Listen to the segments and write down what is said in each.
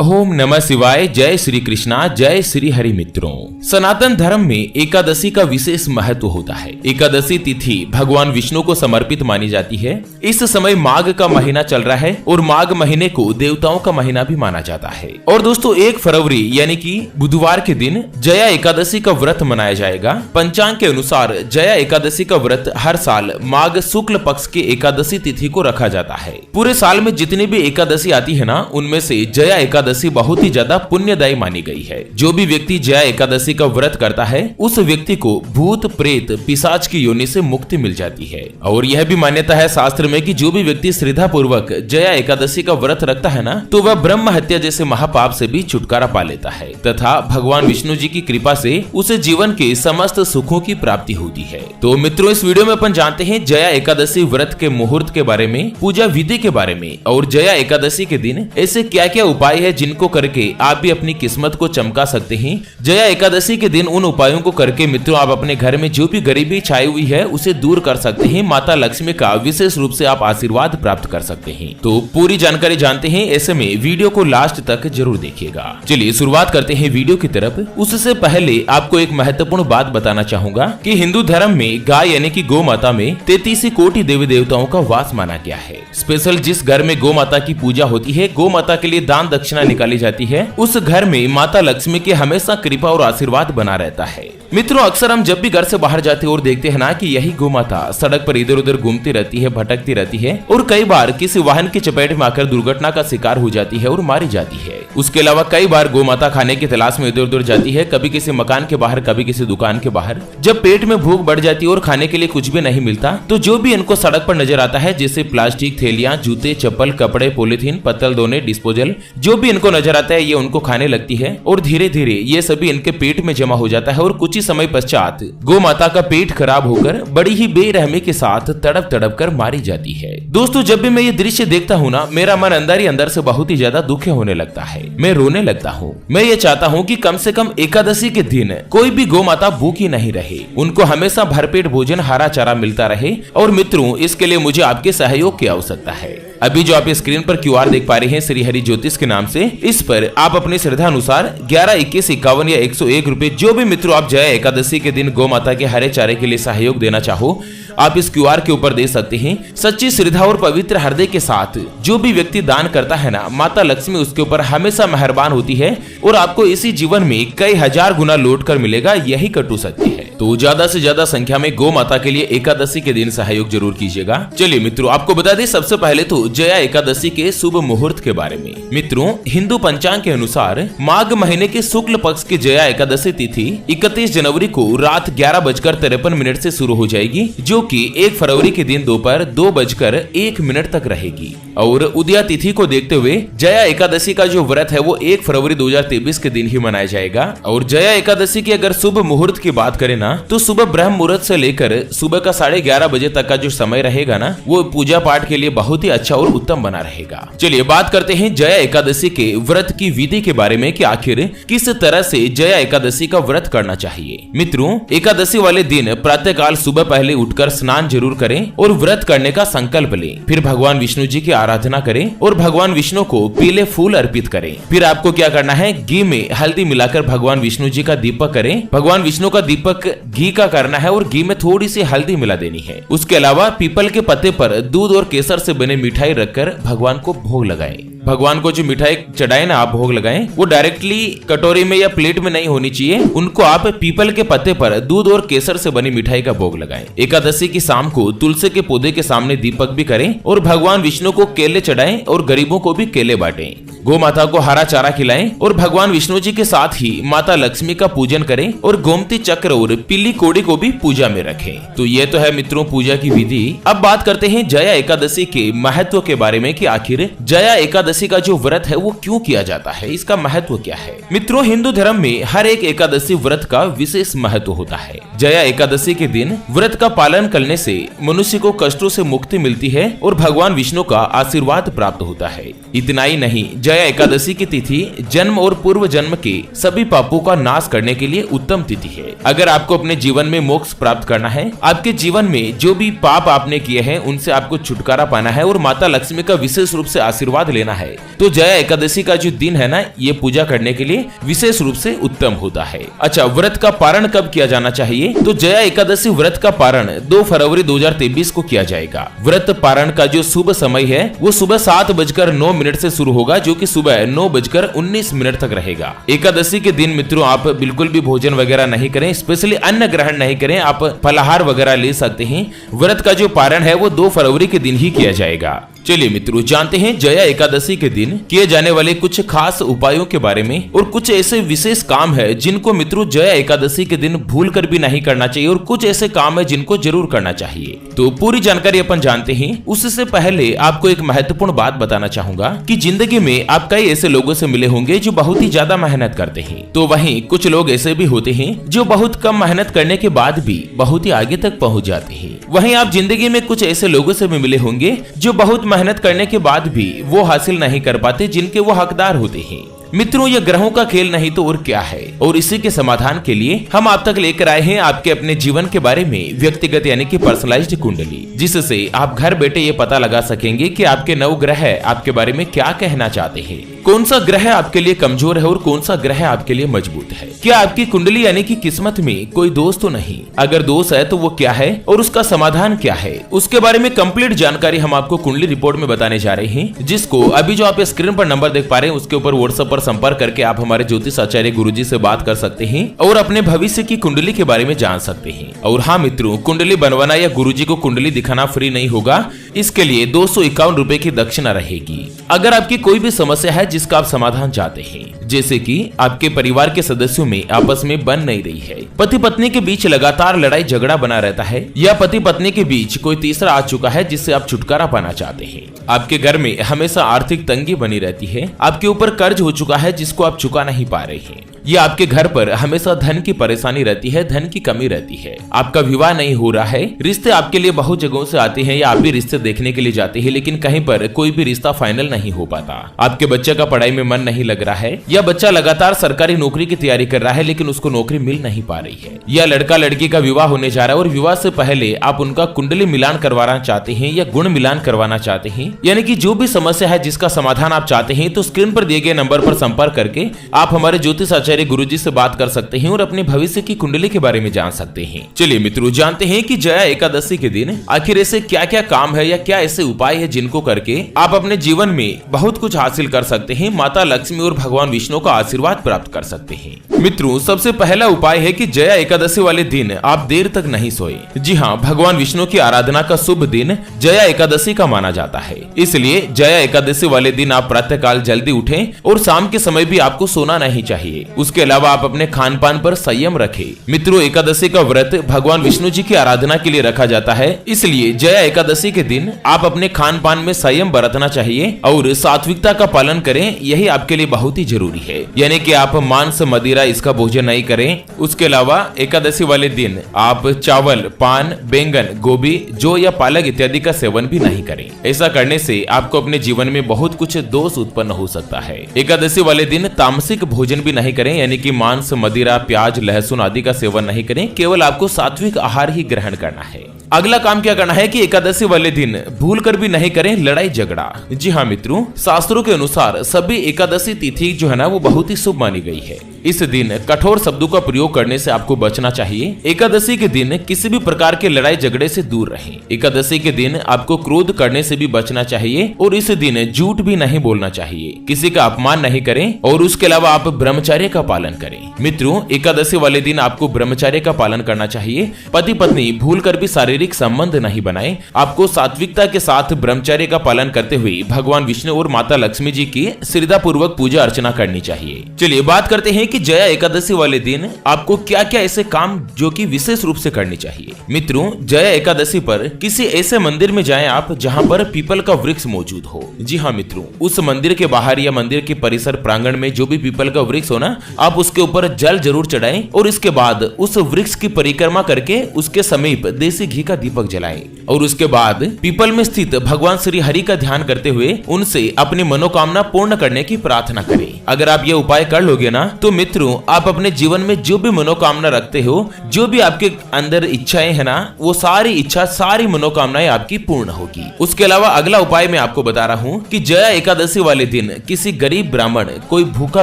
ओम नमः शिवाय। जय श्री कृष्णा, जय श्री हरि। मित्रों, सनातन धर्म में एकादशी का विशेष महत्व होता है। एकादशी तिथि भगवान विष्णु को समर्पित मानी जाती है। इस समय माघ का महीना चल रहा है और माघ महीने को देवताओं का महीना भी माना जाता है। और दोस्तों, 1 फरवरी यानी कि बुधवार के दिन जया एकादशी का व्रत मनाया जाएगा। पंचांग के अनुसार जया एकादशी का व्रत हर साल माघ शुक्ल पक्ष के एकादशी तिथि को रखा जाता है। पूरे साल में जितनी भी एकादशी आती है ना, उनमें से जया एकादशी बहुत ही ज्यादा पुण्यदायी मानी गई है। जो भी व्यक्ति जया एकादशी का व्रत करता है, उस व्यक्ति को भूत प्रेत पिशाच की योनि से मुक्ति मिल जाती है। और यह भी मान्यता है शास्त्र में कि जो भी व्यक्ति श्रद्धा पूर्वक जया एकादशी का व्रत रखता है ना, तो वह ब्रह्म हत्या जैसे महापाप से भी छुटकारा पा लेता है तथा भगवान विष्णु जी की कृपा से उसे जीवन के समस्त सुखों की प्राप्ति होती है। तो मित्रों, इस वीडियो में अपन जानते हैं जया एकादशी व्रत के मुहूर्त के बारे में, पूजा विधि के बारे में और जया एकादशी के दिन ऐसे क्या क्या उपाय है जिनको करके आप भी अपनी किस्मत को चमका सकते हैं। जया एकादशी के दिन उन उपायों को करके मित्रों आप अपने घर में जो भी गरीबी छाई हुई है उसे दूर कर सकते हैं। माता लक्ष्मी का विशेष रूप से आप आशीर्वाद प्राप्त कर सकते हैं। तो पूरी जानकारी जानते हैं, ऐसे में वीडियो को लास्ट तक जरूर देखिएगा। चलिए शुरुआत करते हैं वीडियो की तरफ। उससे पहले आपको एक महत्वपूर्ण बात बताना चाहूंगा कि हिंदू धर्म में गाय यानी कि गौ माता में 33 कोटि देवी देवताओं का वास माना गया है। स्पेशल जिस घर में गौ माता की पूजा होती है, गौ माता के लिए दान दक्षिणा निकाली जाती है, उस घर में माता लक्ष्मी की हमेशा कृपा और आशीर्वाद बना रहता है। मित्रों, अक्सर हम जब भी घर से बाहर जाते हैं और देखते हैं ना कि यही गौ माता सड़क पर इधर उधर घूमती रहती है, भटकती रहती है और कई बार किसी वाहन की चपेट में आकर दुर्घटना का शिकार हो जाती है और मारी जाती है। उसके अलावा कई बार गौ माता खाने की तलाश में इधर उधर जाती है, कभी किसी मकान के बाहर, कभी किसी दुकान के बाहर। जब पेट में भूख बढ़ जाती है और खाने के लिए कुछ भी नहीं मिलता, तो जो भी इनको सड़क पर नजर आता है, जैसे प्लास्टिक थैलियां, जूते, चप्पल, कपड़े, पॉलिथीन, पत्तल दोने, डिस्पोजल, जो भी इनको नजर आता है ये उनको खाने लगती है और धीरे धीरे ये सभी इनके पेट में जमा हो जाता है और कुछ ही समय पश्चात गौ माता का पेट खराब होकर बड़ी ही बेरहमी के साथ तड़प तड़प कर मारी जाती है। दोस्तों, जब भी मैं ये दृश्य देखता हूँ ना, मेरा मन अंदर ही अंदर से बहुत ही ज्यादा दुखी होने लगता है। मैं रोने लगता हूँ। मैं ये चाहता हूँ कि कम से कम एकादशी के दिन कोई भी गौ माता भूखी नहीं रहे, उनको हमेशा भरपेट भोजन, हरा चारा मिलता रहे। और मित्रों, इसके लिए मुझे आपके सहयोग की आवश्यकता है। अभी जो आप स्क्रीन पर QR देख पा रहे हैं श्री हरि ज्योतिष के नाम से, इस पर आप अपनी श्रद्धा अनुसार 11, 21, 51 या 101 रुपए, जो भी मित्रों आप जया एकादशी के दिन गौ माता के हरे चारे के लिए सहयोग देना चाहो, आप इस QR के ऊपर दे सकते हैं। सच्ची श्रद्धा और पवित्र हृदय के साथ जो भी व्यक्ति दान करता है ना, माता लक्ष्मी उसके ऊपर हमेशा मेहरबान होती है और आपको इसी जीवन में कई हजार गुना लौट कर मिलेगा, यही कटु सत्य है। तो ज्यादा से ज्यादा संख्या में गौ माता के लिए एकादशी के दिन सहयोग जरूर कीजिएगा। चलिए मित्रों, आपको बता दें सबसे पहले तो जया एकादशी के शुभ मुहूर्त के बारे में। मित्रों, हिंदू पंचांग के अनुसार माघ महीने के शुक्ल पक्ष की जया एकादशी तिथि 31 जनवरी को रात 11:53 से शुरू हो जाएगी, जो कि 1 फरवरी के दिन दोपहर 2:01 तक रहेगी। और उदया तिथि को देखते हुए जया एकादशी का जो व्रत है वो 1 फरवरी 2023 के दिन ही मनाया जाएगा। और जया एकादशी की अगर शुभ मुहूर्त की बात करें ना, तो सुबह ब्रह्म मुहूर्त से लेकर सुबह का 11:30 बजे तक का जो समय रहेगा ना, वो पूजा पाठ के लिए बहुत ही अच्छा और उत्तम बना रहेगा। चलिए बात करते हैं जया एकादशी के व्रत की विधि के बारे में कि आखिर किस तरह से जया एकादशी का व्रत करना चाहिए। मित्रों, एकादशी वाले दिन प्रातःकाल सुबह पहले उठकर स्नान जरूर करें और व्रत करने का संकल्प लें। फिर भगवान विष्णु जी की आराधना करें और भगवान विष्णु को पीले फूल अर्पित करें। फिर आपको क्या करना है, घी में हल्दी मिलाकर भगवान विष्णु जी का दीपक करें। भगवान विष्णु का दीपक घी का करना है और घी में थोड़ी सी हल्दी मिला देनी है। उसके अलावा पीपल के पत्ते पर दूध और केसर से बने मिठाई रखकर भगवान को भोग लगाएं। भगवान को जो मिठाई चढ़ाए ना आप भोग लगाएं, वो डायरेक्टली कटोरी में या प्लेट में नहीं होनी चाहिए। उनको आप पीपल के पत्ते पर दूध और केसर से बनी मिठाई का भोग लगाएं। एकादशी की शाम को तुलसी के पौधे के सामने दीपक भी करें और भगवान विष्णु को केले चढ़ाएं और गरीबों को भी केले बांटें। गौ माता को हरा चारा खिलाएं और भगवान विष्णु जी के साथ ही माता लक्ष्मी का पूजन करें और गोमती चक्र और पीली कोड़ी को भी पूजा में रखें। तो ये तो है मित्रों पूजा की विधि। अब बात करते हैं जया एकादशी के महत्व के बारे में कि आखिर जया एकादशी का जो व्रत है वो क्यों किया जाता है, इसका महत्व क्या है। मित्रों, हिंदू धर्म में हर एक एकादशी व्रत का विशेष महत्व होता है। जया एकादशी के दिन व्रत का पालन करने से मनुष्य को कष्टों से मुक्ति मिलती है और भगवान विष्णु का आशीर्वाद प्राप्त होता है। इतना ही नहीं, जया एकादशी की तिथि जन्म और पूर्व जन्म के सभी पापों का नाश करने के लिए उत्तम तिथि है। अगर आपको अपने जीवन में मोक्ष प्राप्त करना है, आपके जीवन में जो भी पाप आपने किए हैं उनसे आपको छुटकारा पाना है और माता लक्ष्मी का विशेष रूप से आशीर्वाद लेना है तो जया एकादशी का जो दिन है ना, ये पूजा करने के लिए विशेष रूप से उत्तम होता है। अच्छा, व्रत का पारण कब किया जाना चाहिए? तो जया एकादशी व्रत का पारण 2 फरवरी 2023 को किया जाएगा। व्रत पारण का जो शुभ समय है वो सुबह 7:09 से शुरू होगा, जो कि सुबह 9:19 तक रहेगा। एकादशी के दिन मित्रों आप बिल्कुल भी भोजन वगैरह नहीं करें, स्पेशली अन्न ग्रहण नहीं करें, आप फलाहार वगैरह ले सकते हैं। व्रत का जो पारण है वो 2 फरवरी के दिन ही किया जाएगा। चलिए मित्रों, जानते हैं जया एकादशी के दिन किए जाने वाले कुछ खास उपायों के बारे में, और कुछ ऐसे विशेष काम है जिनको मित्रों जया एकादशी के दिन भूल कर भी नहीं करना चाहिए, और कुछ ऐसे काम है जिनको जरूर करना चाहिए। तो पूरी जानकारी अपन जानते हैं। उससे पहले आपको एक महत्वपूर्ण बात बताना चाहूंगा कि जिंदगी में आप कई ऐसे लोगों से मिले होंगे जो बहुत ही ज्यादा मेहनत करते हैं, तो वहीं कुछ लोग ऐसे भी होते हैं जो बहुत कम मेहनत करने के बाद भी बहुत ही आगे तक पहुंच जाते हैं। वहीं आप जिंदगी में कुछ ऐसे लोगों से भी मिले होंगे जो बहुत मेहनत करने के बाद भी वो हासिल नहीं कर पाते जिनके वो हकदार होते हैं। मित्रों, ये ग्रहों का खेल नहीं तो और क्या है, और इसी के समाधान के लिए हम आप तक लेकर आए हैं आपके अपने जीवन के बारे में व्यक्तिगत यानी कि पर्सनलाइज्ड कुंडली, जिससे आप घर बैठे ये पता लगा सकेंगे कि आपके 9 ग्रह आपके बारे में क्या कहना चाहते हैं, कौन सा ग्रह आपके लिए कमजोर है और कौन सा ग्रह आपके लिए मजबूत है। क्या आपकी कुंडली यानी कि किस्मत में कोई दोष तो नहीं? अगर दोष है तो वो क्या है और उसका समाधान क्या है, उसके बारे में कंप्लीट जानकारी हम आपको कुंडली रिपोर्ट में बताने जा रहे हैं, जिसको अभी जो आप स्क्रीन पर नंबर देख पा रहे हैं उसके ऊपर व्हाट्सएप पर संपर्क करके आप हमारे ज्योतिष आचार्य गुरुजी से बात कर सकते हैं और अपने भविष्य की कुंडली के बारे में जान सकते हैं। और हाँ मित्रों, कुंडली बनवाना या गुरुजी को कुंडली दिखाना फ्री नहीं होगा, इसके लिए 251 रुपए की दक्षिणा रहेगी। अगर आपकी कोई भी समस्या है जिसका आप समाधान चाहते हैं, जैसे कि आपके परिवार के सदस्यों में आपस में बन नहीं रही है, पति पत्नी के बीच लगातार लड़ाई झगड़ा बना रहता है, या पति पत्नी के बीच कोई तीसरा आ चुका है जिससे आप छुटकारा पाना चाहते हैं, आपके घर में हमेशा आर्थिक तंगी बनी रहती है, आपके ऊपर कर्ज हो चुका है जिसको आप चुका नहीं पा रहे हैं, या आपके घर पर हमेशा धन की परेशानी रहती है, धन की कमी रहती है, आपका विवाह नहीं हो रहा है, रिश्ते आपके लिए बहुत जगहों से आते हैं या आप भी रिश्ते देखने के लिए जाते हैं लेकिन कहीं पर कोई भी रिश्ता फाइनल नहीं हो पाता, आपके बच्चे का पढ़ाई में मन नहीं लग रहा है, या बच्चा लगातार सरकारी नौकरी की तैयारी कर रहा है लेकिन उसको नौकरी मिल नहीं पा रही है, या लड़का लड़की का विवाह होने जा रहा है और विवाह से पहले आप उनका कुंडली मिलान करवाना चाहते हैं या गुण मिलान करवाना चाहते हैं, यानी कि जो भी समस्या है जिसका समाधान आप चाहते हैं, तो स्क्रीन पर दिए गए नंबर पर संपर्क करके आप हमारे ज्योतिष आचार्य गुरुजी से बात कर सकते हैं और अपने भविष्य की कुंडली के बारे में जान सकते हैं। चलिए मित्रों, जानते हैं कि जया एकादशी के दिन आखिर ऐसे क्या क्या काम है या क्या ऐसे उपाय है जिनको करके आप अपने जीवन में बहुत कुछ हासिल कर सकते हैं, माता लक्ष्मी और भगवान विष्णु का आशीर्वाद प्राप्त कर सकते हैं। मित्रों, सबसे पहला उपाय है कि जया एकादशी वाले दिन आप देर तक नहीं सोए। जी हाँ, भगवान विष्णु की आराधना का शुभ दिन जया एकादशी का माना जाता है, इसलिए जया एकादशी वाले दिन आप प्रातः काल जल्दी उठें और शाम के समय भी आपको सोना नहीं चाहिए। उसके अलावा आप अपने खान पान पर संयम रखें। मित्रों, एकादशी का व्रत भगवान विष्णु जी की आराधना के लिए रखा जाता है, इसलिए जया एकादशी के दिन आप अपने खान पान में संयम बरतना चाहिए और सात्विकता का पालन करें, यही आपके लिए बहुत ही जरूरी है, यानी कि आप मांस मदिरा इसका भोजन नहीं करें। उसके अलावा एकादशी वाले दिन आप चावल, पान, बैंगन, गोभी, जौ या पालक इत्यादि का सेवन भी नहीं करें। ऐसा करने से आपको अपने जीवन में बहुत कुछ दोष उत्पन्न हो सकता है। एकादशी वाले दिन तामसिक भोजन भी नहीं करें, यानी कि मांस, मदिरा, प्याज, लहसुन आदि का सेवन नहीं करें, केवल आपको सात्विक आहार ही ग्रहण करना है। अगला काम क्या करना है कि एकादशी वाले दिन भूल कर भी नहीं करें लड़ाई झगड़ा। जी हाँ मित्रों, शास्त्रों के अनुसार सभी एकादशी तिथि जो है ना वो बहुत ही शुभ मानी गई है। इस दिन कठोर शब्दों का प्रयोग करने से आपको बचना चाहिए। एकादशी के दिन किसी भी प्रकार के लड़ाई झगड़े से दूर रहें। एकादशी के दिन आपको क्रोध करने से भी बचना चाहिए और इस दिन झूठ भी नहीं बोलना चाहिए, किसी का अपमान नहीं करें और उसके अलावा आप ब्रह्मचर्य का पालन करें। मित्रों, एकादशी वाले दिन आपको ब्रह्मचर्य का पालन करना चाहिए। पति पत्नी भूल कर भी शारीरिक संबंध नहीं बनाए। आपको सात्विकता के साथ ब्रह्मचर्य का पालन करते हुए भगवान विष्णु और माता लक्ष्मी जी की श्रद्धा पूर्वक पूजा अर्चना करनी चाहिए। चलिए बात करते हैं कि जया एकादशी वाले दिन आपको क्या क्या ऐसे काम जो कि विशेष रूप से करनी चाहिए। मित्रों, जया एकादशी पर किसी ऐसे मंदिर में जाएं आप जहां पर पीपल का वृक्ष मौजूद हो। जी हाँ मित्रों, उस मंदिर के बाहर या मंदिर के परिसर प्रांगण में जो भी पीपल का वृक्ष हो ना, आप उसके ऊपर जल जरूर चढ़ाएं और इसके बाद उस वृक्ष की परिक्रमा करके उसके समीप देसी घी का दीपक जलाएं और उसके बाद पीपल में स्थित भगवान श्री हरि का ध्यान करते हुए उनसे अपनी मनोकामना पूर्ण करने की प्रार्थना करें। अगर आप ये उपाय कर लोगे ना तो मित्रों, आप अपने जीवन में जो भी मनोकामना रखते हो, जो भी आपके अंदर इच्छाएं है ना, वो सारी इच्छा, सारी मनोकामनाएं आपकी पूर्ण होगी। उसके अलावा अगला उपाय मैं आपको बता रहा हूँ कि जया एकादशी वाले दिन किसी गरीब ब्राह्मण, कोई भूखा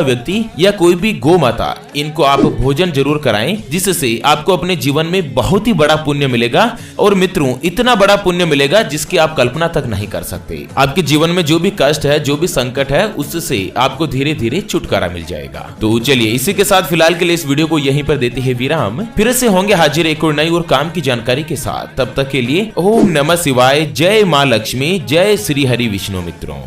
व्यक्ति या कोई भी गौ माता, इनको आप भोजन जरूर कराएं, जिससे आपको अपने जीवन में बहुत ही बड़ा पुण्य मिलेगा। और मित्रों, इतना बड़ा पुण्य मिलेगा जिसकी आप कल्पना तक नहीं कर सकते। आपके जीवन में जो भी कष्ट है, जो भी संकट है, उससे आपको धीरे धीरे छुटकारा मिल जाएगा। तो चलिए, इसी के साथ फिलहाल के लिए इस वीडियो को यहीं पर देते हैं विराम। फिर से होंगे हाजिर एक और नई और काम की जानकारी के साथ। तब तक के लिए ओम नमः शिवाय, जय माँ लक्ष्मी, जय श्री हरि विष्णु। मित्रों।